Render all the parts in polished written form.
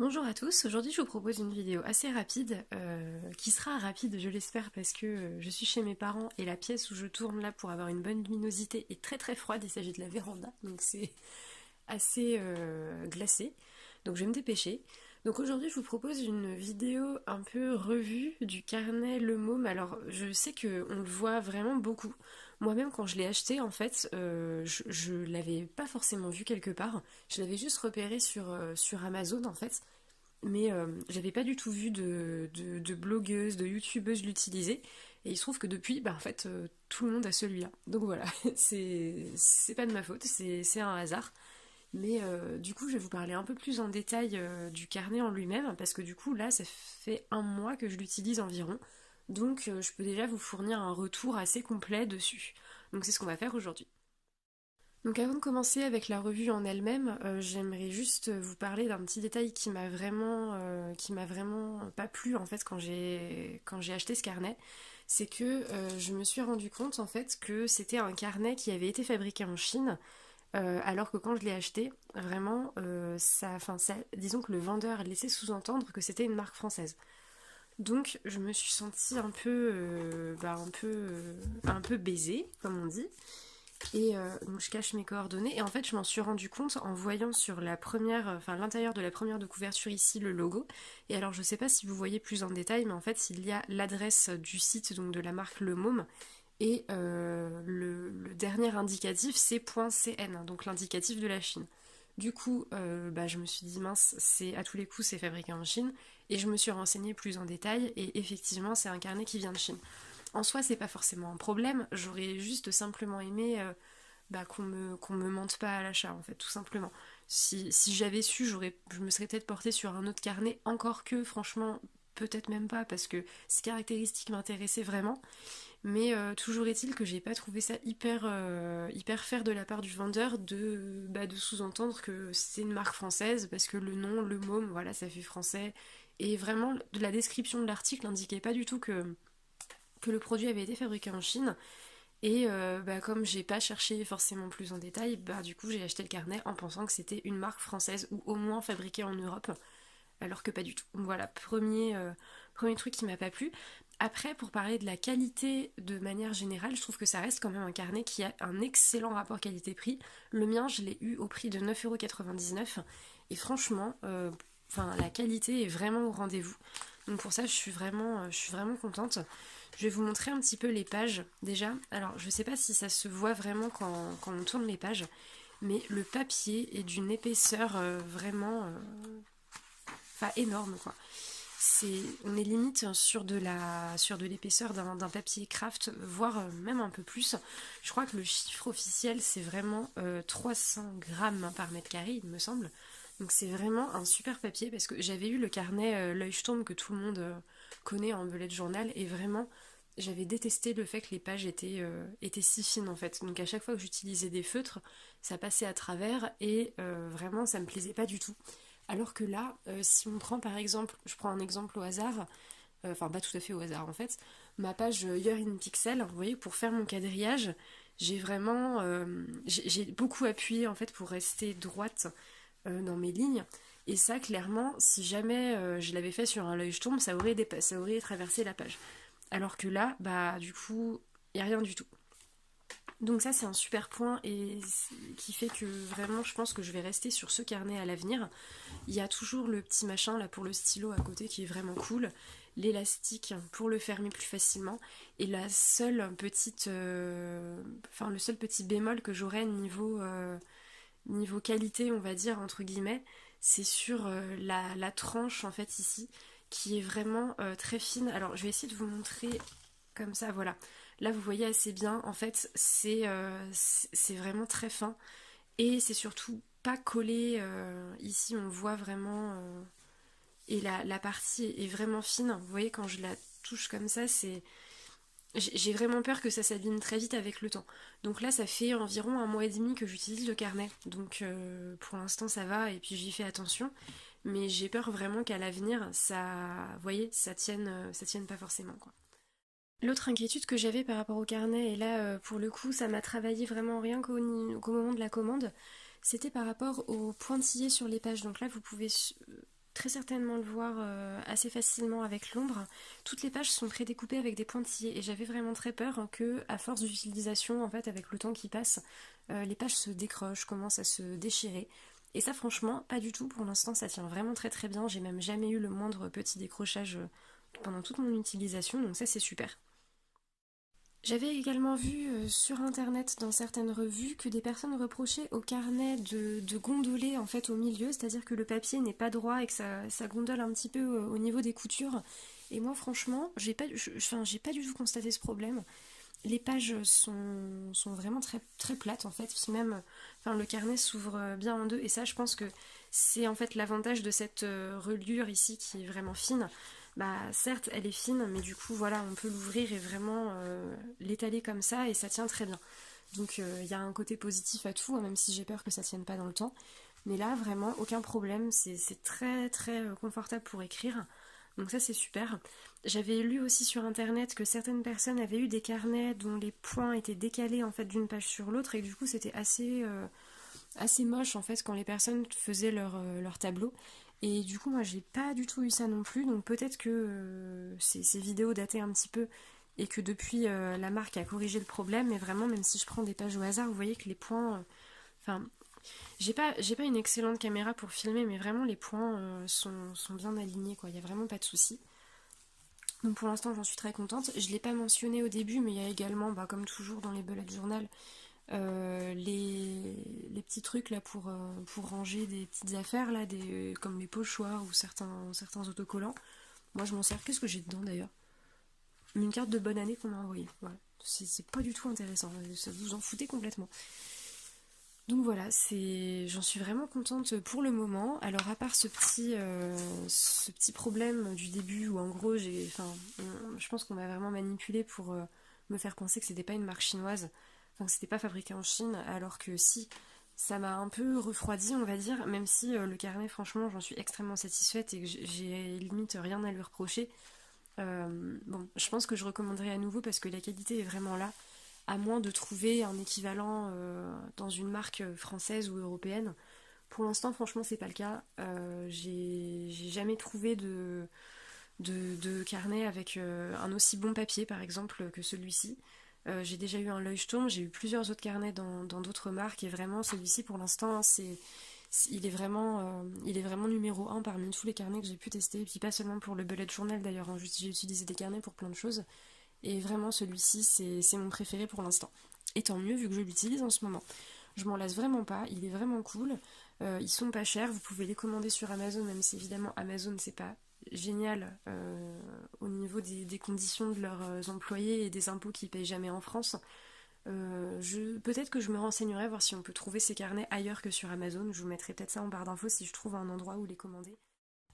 Bonjour à tous, aujourd'hui je vous propose une vidéo assez rapide, qui sera rapide je l'espère parce que je suis chez mes parents et la pièce où je tourne là pour avoir une bonne luminosité est très très froide, il s'agit de la véranda, donc c'est assez glacé, donc je vais me dépêcher. Donc aujourd'hui je vous propose une vidéo un peu revue du carnet Le Môme. Alors je sais qu'on le voit vraiment beaucoup. Moi-même quand je l'ai acheté en fait, je l'avais pas forcément vu quelque part, je l'avais juste repéré sur Amazon en fait, mais j'avais pas du tout vu de blogueuse, de youtubeuse l'utiliser, et il se trouve que depuis, bah en fait, tout le monde a celui-là. Donc voilà, c'est pas de ma faute, c'est un hasard. Mais du coup, je vais vous parler un peu plus en détail du carnet en lui-même, parce que du coup, là, ça fait un mois que je l'utilise environ, donc je peux déjà vous fournir un retour assez complet dessus. Donc c'est ce qu'on va faire aujourd'hui. Donc avant de commencer avec la revue en elle-même, j'aimerais juste vous parler d'un petit détail qui m'a vraiment pas plu en fait quand j'ai acheté ce carnet. C'est que je me suis rendu compte en fait que c'était un carnet qui avait été fabriqué en Chine, alors que quand je l'ai acheté, vraiment, disons que le vendeur laissait sous-entendre que c'était une marque française. Donc je me suis sentie un peu baisée, comme on dit. Et donc je cache mes coordonnées. Et en fait, je m'en suis rendu compte en voyant sur la première, enfin l'intérieur de la première de couverture ici le logo. Et alors, je sais pas si vous voyez plus en détail, mais en fait, il y a l'adresse du site donc de la marque Le Môme. Et le dernier indicatif, c'est .cn, donc l'indicatif de la Chine. Du coup, je me suis dit, mince, c'est à tous les coups, c'est fabriqué en Chine. Et je me suis renseignée plus en détail. Et effectivement, c'est un carnet qui vient de Chine. En soi, c'est pas forcément un problème. J'aurais juste simplement aimé qu'on me mente pas à l'achat, en fait, tout simplement. Si j'avais su, je me serais peut-être portée sur un autre carnet, encore que, franchement, peut-être même pas, parce que ces caractéristiques m'intéressaient vraiment. Mais toujours est-il que j'ai pas trouvé ça hyper fair de la part du vendeur de sous-entendre que c'est une marque française, parce que le nom, le môme, voilà, ça fait français. Et vraiment, la description de l'article n'indiquait pas du tout que le produit avait été fabriqué en Chine. Et comme j'ai pas cherché forcément plus en détail, du coup j'ai acheté le carnet en pensant que c'était une marque française ou au moins fabriquée en Europe, alors que pas du tout. Donc voilà, premier truc qui m'a pas plu. Après, pour parler de la qualité de manière générale, je trouve que ça reste quand même un carnet qui a un excellent rapport qualité-prix. Le mien, je l'ai eu au prix de 9,99 € et franchement, la qualité est vraiment au rendez-vous. Donc pour ça, je suis vraiment contente. Je vais vous montrer un petit peu les pages déjà. Alors, je sais pas si ça se voit vraiment quand on tourne les pages, mais le papier est d'une épaisseur énorme quoi. On est limite sur de l'épaisseur d'un papier craft, voire même un peu plus. Je crois que le chiffre officiel c'est vraiment 300 grammes par mètre carré, il me semble. Donc c'est vraiment un super papier parce que j'avais eu le carnet Leuchtturm que tout le monde connaît en bullet journal et vraiment j'avais détesté le fait que les pages étaient si fines en fait. Donc à chaque fois que j'utilisais des feutres, ça passait à travers et vraiment ça me plaisait pas du tout. Alors que là, si on prend par exemple, je prends un exemple au hasard, enfin pas tout à fait au hasard en fait, ma page Year in Pixel, vous voyez, pour faire mon quadrillage, j'ai beaucoup appuyé en fait pour rester droite dans mes lignes. Et ça, clairement, si jamais je l'avais fait sur un Leuchtturm, ça aurait traversé la page. Alors que là, du coup, il n'y a rien du tout. Donc ça c'est un super point et qui fait que vraiment je pense que je vais rester sur ce carnet à l'avenir. Il y a toujours le petit machin là pour le stylo à côté qui est vraiment cool, l'élastique pour le fermer plus facilement et le seul petit bémol que j'aurais niveau qualité on va dire entre guillemets, c'est sur la tranche en fait ici qui est vraiment très fine. Alors je vais essayer de vous montrer comme ça, voilà. Là, vous voyez assez bien, en fait, c'est vraiment très fin. Et c'est surtout pas collé. Ici, on voit vraiment. Et la partie est vraiment fine. Vous voyez, quand je la touche comme ça, j'ai vraiment peur que ça s'abîme très vite avec le temps. Donc là, ça fait environ un mois et demi que j'utilise le carnet. Donc pour l'instant, ça va et puis j'y fais attention. Mais j'ai peur vraiment qu'à l'avenir, vous voyez, ça tienne pas forcément, quoi. L'autre inquiétude que j'avais par rapport au carnet, et là pour le coup ça m'a travaillé vraiment rien qu'au moment de la commande, c'était par rapport aux pointillés sur les pages. Donc là vous pouvez très certainement le voir assez facilement avec l'ombre. Toutes les pages sont prédécoupées avec des pointillés et j'avais vraiment très peur que, à force d'utilisation, en fait, avec le temps qui passe, les pages se décrochent, commencent à se déchirer. Et ça, franchement, pas du tout. Pour l'instant, ça tient vraiment très très bien. J'ai même jamais eu le moindre petit décrochage pendant toute mon utilisation, donc ça, c'est super. J'avais également vu sur internet dans certaines revues que des personnes reprochaient au carnet de gondoler en fait au milieu, c'est-à-dire que le papier n'est pas droit et que ça gondole un petit peu au niveau des coutures. Et moi franchement, j'ai pas du tout constaté ce problème. Les pages sont vraiment très, très plates en fait, puis même enfin, le carnet s'ouvre bien en deux et ça je pense que c'est en fait l'avantage de cette reliure ici qui est vraiment fine. Bah certes elle est fine mais du coup voilà on peut l'ouvrir et vraiment l'étaler comme ça et ça tient très bien. Donc il y a un côté positif à tout, hein, même si j'ai peur que ça tienne pas dans le temps. Mais là vraiment aucun problème, c'est très très confortable pour écrire. Donc ça c'est super. J'avais lu aussi sur internet que certaines personnes avaient eu des carnets dont les points étaient décalés en fait d'une page sur l'autre et que du coup c'était assez moche en fait quand les personnes faisaient leur tableau. Et du coup moi j'ai pas du tout eu ça non plus, donc peut-être que ces vidéos dataient un petit peu et que depuis la marque a corrigé le problème, mais vraiment même si je prends des pages au hasard, vous voyez que les points... Enfin, j'ai pas une excellente caméra pour filmer, mais vraiment les points sont bien alignés, quoi. Il n'y a vraiment pas de souci. Donc pour l'instant, j'en suis très contente. Je ne l'ai pas mentionné au début, mais il y a également, bah, comme toujours dans les bullet journal, les petits trucs là pour ranger des petites affaires, là, comme les pochoirs ou certains autocollants. Moi, je m'en sers. Qu'est-ce que j'ai dedans d'ailleurs? Une carte de bonne année qu'on m'a envoyée. Voilà. C'est pas du tout intéressant. Ça vous en foutez complètement. Donc voilà, j'en suis vraiment contente pour le moment. Alors à part ce petit problème du début où en gros je pense qu'on m'a vraiment manipulé pour me faire penser que c'était pas une marque chinoise, enfin que c'était pas fabriqué en Chine, alors que si, ça m'a un peu refroidi on va dire, même si le carnet franchement j'en suis extrêmement satisfaite et que j'ai limite rien à lui reprocher. Bon, je pense que je recommanderais à nouveau parce que la qualité est vraiment là à moins de trouver un équivalent dans une marque française ou européenne. Pour l'instant, franchement, c'est pas le cas. J'ai jamais trouvé de carnet avec un aussi bon papier, par exemple, que celui-ci. J'ai déjà eu un Leuchtturm, j'ai eu plusieurs autres carnets dans d'autres marques, et vraiment, celui-ci, pour l'instant, il est vraiment numéro un parmi tous les carnets que j'ai pu tester. Et puis pas seulement pour le bullet journal d'ailleurs, hein, j'ai utilisé des carnets pour plein de choses. Et vraiment, celui-ci, c'est mon préféré pour l'instant. Et tant mieux, vu que je l'utilise en ce moment. Je m'en lasse vraiment pas, il est vraiment cool. Ils sont pas chers, vous pouvez les commander sur Amazon, même si évidemment Amazon, c'est pas génial au niveau des conditions de leurs employés et des impôts qu'ils payent jamais en France. Peut-être que je me renseignerai voir si on peut trouver ces carnets ailleurs que sur Amazon. Je vous mettrai peut-être ça en barre d'infos si je trouve un endroit où les commander.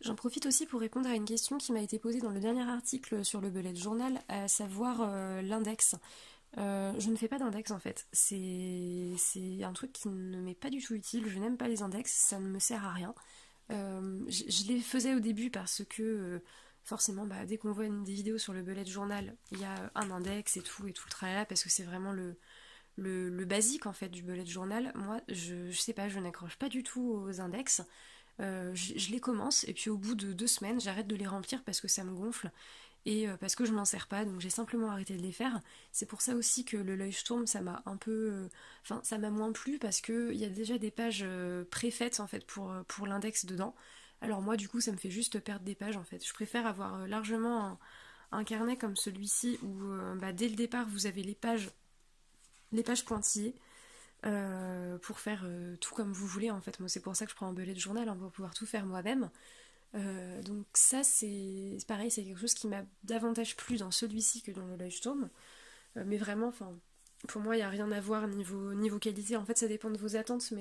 J'en profite aussi pour répondre à une question qui m'a été posée dans le dernier article sur le bullet journal, à savoir l'index. Je ne fais pas d'index en fait. C'est un truc qui ne m'est pas du tout utile. Je n'aime pas les index, ça ne me sert à rien. Je les faisais au début parce que forcément, bah, dès qu'on voit des vidéos sur le bullet journal, il y a un index et tout le tralala, parce que c'est vraiment le basique en fait du bullet journal. Moi, je sais pas, je n'accroche pas du tout aux index. Je les commence et puis au bout de 2 semaines, j'arrête de les remplir parce que ça me gonfle et parce que je m'en sers pas, donc j'ai simplement arrêté de les faire. C'est pour ça aussi que le Leuchtturm, ça m'a un peu... Enfin, ça m'a moins plu parce qu'il y a déjà des pages préfaites en fait pour l'index dedans. Alors moi, du coup, ça me fait juste perdre des pages en fait. Je préfère avoir largement un carnet comme celui-ci où bah, dès le départ, vous avez les pages pointillées pour faire tout comme vous voulez en fait. Moi c'est pour ça que je prends un bullet journal hein, pour pouvoir tout faire moi-même. Donc ça c'est pareil, c'est quelque chose qui m'a davantage plu dans celui-ci que dans le Leuchtturm. Mais vraiment, enfin, pour moi il n'y a rien à voir niveau qualité. En fait ça dépend de vos attentes,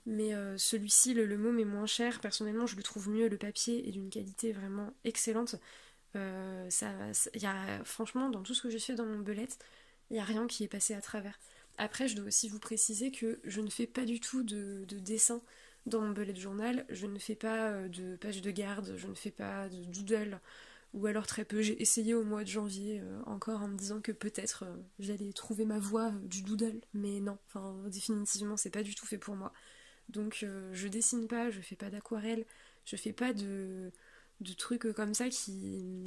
mais celui-ci le môme est moins cher. Personnellement je le trouve mieux, le papier est d'une qualité vraiment excellente. Franchement dans tout ce que j'ai fait dans mon bullet, il n'y a rien qui est passé à travers. Après, je dois aussi vous préciser que je ne fais pas du tout de dessin dans mon bullet journal. Je ne fais pas de page de garde, je ne fais pas de doodle, ou alors très peu. J'ai essayé au mois de janvier encore en me disant que peut-être j'allais trouver ma voie du doodle, mais non, enfin définitivement c'est pas du tout fait pour moi. Donc je dessine pas, je fais pas d'aquarelle, Je fais pas de trucs comme ça qui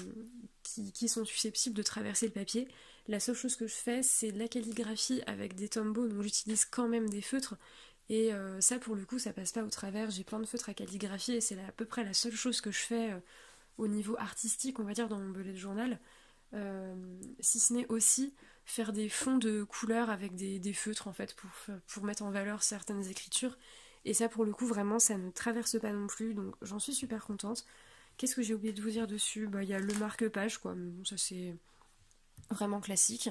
sont susceptibles de traverser le papier. La seule chose que je fais, c'est de la calligraphie avec des Tombow, donc j'utilise quand même des feutres. Et ça, pour le coup, ça passe pas au travers. J'ai plein de feutres à calligraphier et c'est à peu près la seule chose que je fais au niveau artistique, on va dire, dans mon bullet journal. Si ce n'est aussi faire des fonds de couleurs avec des feutres, en fait, pour mettre en valeur certaines écritures. Et ça, pour le coup, vraiment, ça ne traverse pas non plus, donc j'en suis super contente. Qu'est-ce que j'ai oublié de vous dire dessus? Bah, il y a le marque-page, quoi, mais bon, ça c'est vraiment classique.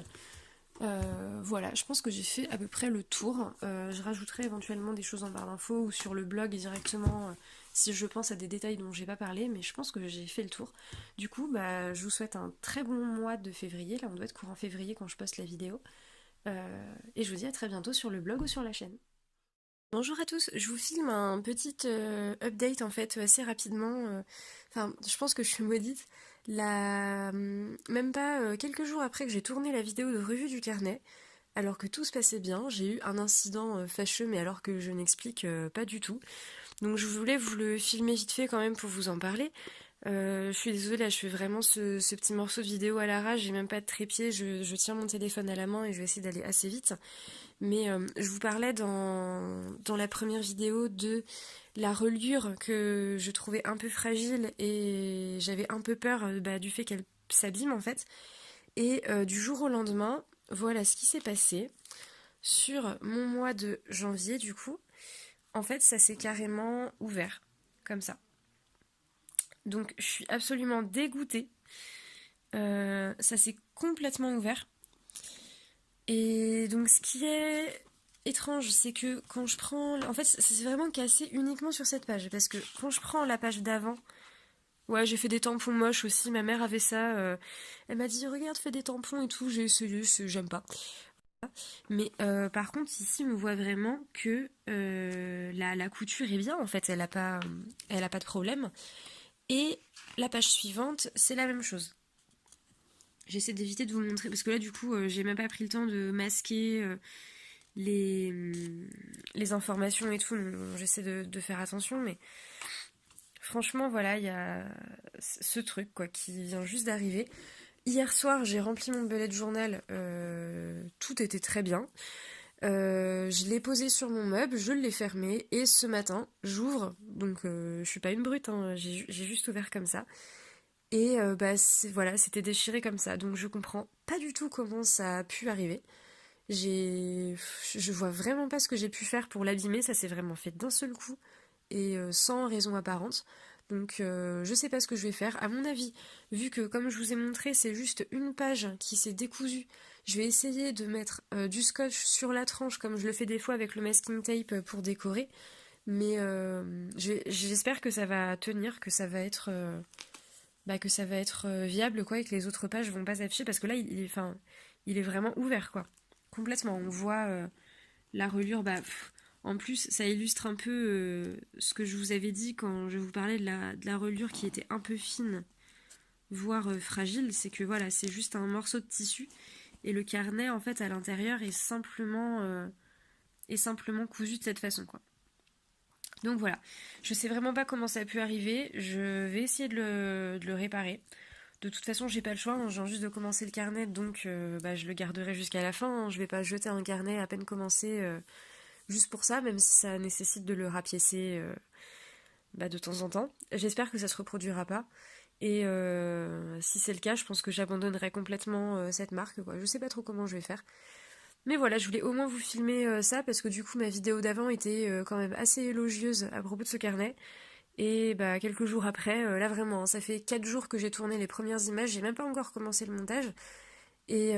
Voilà, je pense que j'ai fait à peu près le tour. Je rajouterai éventuellement des choses en barre d'infos ou sur le blog directement si je pense à des détails dont j'ai pas parlé, mais je pense que j'ai fait le tour. Du coup, bah, je vous souhaite un très bon mois de février. Là, on doit être courant février quand je poste la vidéo. Et je vous dis à très bientôt sur le blog ou sur la chaîne. Bonjour à tous, je vous filme un petit update en fait assez rapidement. Enfin, je pense que je suis maudite. Même pas quelques jours après que j'ai tourné la vidéo de revue du carnet, alors que tout se passait bien, j'ai eu un incident fâcheux, mais alors que je n'explique pas du tout. Donc je voulais vous le filmer vite fait quand même pour vous en parler. Je suis désolée, là, je fais vraiment ce petit morceau de vidéo à l'arrache, j'ai même pas de trépied, je tiens mon téléphone à la main et je vais essayer d'aller assez vite. Mais je vous parlais dans la première vidéo de la reliure que je trouvais un peu fragile et j'avais un peu peur bah, du fait qu'elle s'abîme en fait. Et du jour au lendemain, voilà ce qui s'est passé. Sur mon mois de janvier du coup, en fait ça s'est carrément ouvert, comme ça. Donc je suis absolument dégoûtée. Ça s'est complètement ouvert. Et donc ce qui est étrange, c'est que quand je prends... En fait, c'est vraiment cassé uniquement sur cette page. Parce que quand je prends la page d'avant... Ouais, j'ai fait des tampons moches aussi. Ma mère avait ça. Elle m'a dit, regarde, fais des tampons et tout. J'ai essayé, j'aime pas. Mais par contre, ici, on voit vraiment que la couture est bien. En fait, elle a pas de problème. Et la page suivante, c'est la même chose. J'essaie d'éviter de vous montrer, parce que là, du coup, j'ai même pas pris le temps de masquer les, les informations et tout. J'essaie de faire attention, mais franchement, voilà, il y a ce truc, quoi, qui vient juste d'arriver. Hier soir, j'ai rempli mon bullet journal, tout était très bien. Je l'ai posé sur mon meuble, je l'ai fermé, et ce matin, j'ouvre, donc je suis pas une brute, hein, j'ai juste ouvert comme ça. Et bah voilà, c'était déchiré comme ça. Donc je comprends pas du tout comment ça a pu arriver. Je vois vraiment pas ce que j'ai pu faire pour l'abîmer. Ça s'est vraiment fait d'un seul coup et sans raison apparente. Donc je sais pas ce que je vais faire. À mon avis, vu que comme je vous ai montré, c'est juste une page qui s'est décousue, je vais essayer de mettre du scotch sur la tranche comme je le fais des fois avec le masking tape pour décorer. Mais j'espère que ça va tenir, que ça va être viable quoi et que les autres pages vont pas s'afficher parce que là il est vraiment ouvert quoi. Complètement. On voit la reliure en plus ça illustre un peu ce que je vous avais dit quand je vous parlais de la reliure qui était un peu fine voire fragile, c'est que voilà, c'est juste un morceau de tissu et le carnet en fait à l'intérieur est simplement cousu de cette façon quoi. Donc voilà, je sais vraiment pas comment ça a pu arriver, je vais essayer de le réparer. De toute façon, j'ai pas le choix, hein, je viens juste de commencer le carnet, donc je le garderai jusqu'à la fin. Hein. Je vais pas jeter un carnet à peine commencé juste pour ça, même si ça nécessite de le rapiécer de temps en temps. J'espère que ça se reproduira pas. Et si c'est le cas, je pense que j'abandonnerai complètement cette marque. Quoi. Je sais pas trop comment je vais faire. Mais voilà, je voulais au moins vous filmer ça parce que du coup ma vidéo d'avant était quand même assez élogieuse à propos de ce carnet. Et bah quelques jours après, là vraiment, ça fait 4 jours que j'ai tourné les premières images, j'ai même pas encore commencé le montage. Et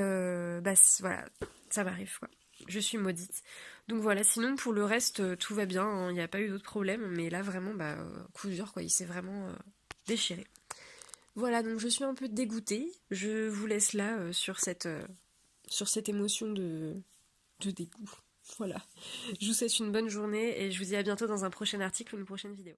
voilà, ça m'arrive quoi. Je suis maudite. Donc voilà, sinon pour le reste, tout va bien, hein, il n'y a pas eu d'autres problèmes. Mais là vraiment, coup dur quoi, il s'est vraiment déchiré. Voilà, donc je suis un peu dégoûtée. Je vous laisse là sur cette émotion de dégoût. Voilà. Je vous souhaite une bonne journée et je vous dis à bientôt dans un prochain article ou une prochaine vidéo.